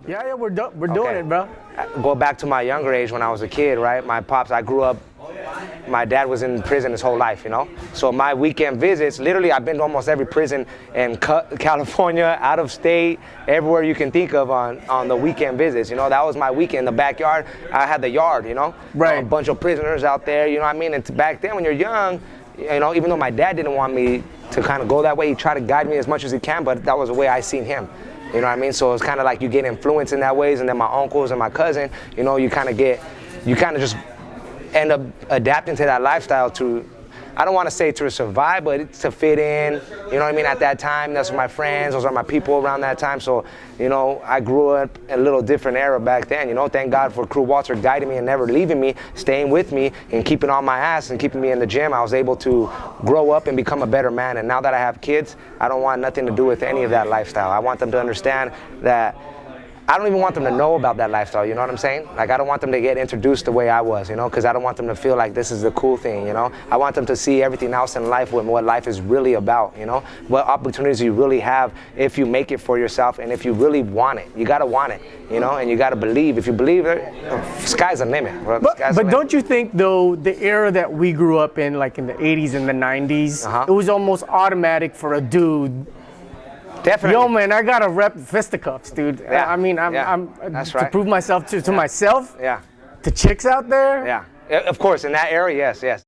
Yeah, we're doing it, bro. Go back to my younger age when I was a kid, right? My pops, I grew up, my dad was in prison his whole life, you know? So my weekend visits, literally I've been to almost every prison in California, out of state, everywhere you can think of on the weekend visits, you know? That was my weekend, the backyard. I had the yard, you know? Right. A bunch of prisoners out there, you know what I mean? And back then when you're young, you know, even though my dad didn't want me to kind of go that way, he tried to guide me as much as he can, but that was the way I seen him. You know what I mean? So it's kind of like you get influenced in that ways, and then my uncles and my cousin, you know, you kind of just end up adapting to that lifestyle to, I don't want to say to survive, but to fit in, you know what I mean? At that time, that's my friends, those are my people around that time. So, you know, I grew up in a little different era back then, you know? Thank God for Kru Walter guiding me and never leaving me, staying with me and keeping on my ass and keeping me in the gym. I was able to grow up and become a better man. And now that I have kids, I don't want nothing to do with any of that lifestyle. I want them to understand that I don't even want them to know about that lifestyle, you know what I'm saying? Like, I don't want them to get introduced the way I was, you know, because I don't want them to feel like this is the cool thing, you know? I want them to see everything else in life with what life is really about, you know? What opportunities you really have if you make it for yourself and if you really want it. You got to want it, you know, and you got to believe. If you believe it, sky's the limit, bro. But don't you think, though, the era that we grew up in, like in the 80s and the 90s, it was almost automatic for a dude. Definitely. Yo, man, I gotta rep fisticuffs, dude. Yeah. I mean, That's right. To prove myself to myself, Yeah. to chicks out there. Yeah. Of course, in that era, yes.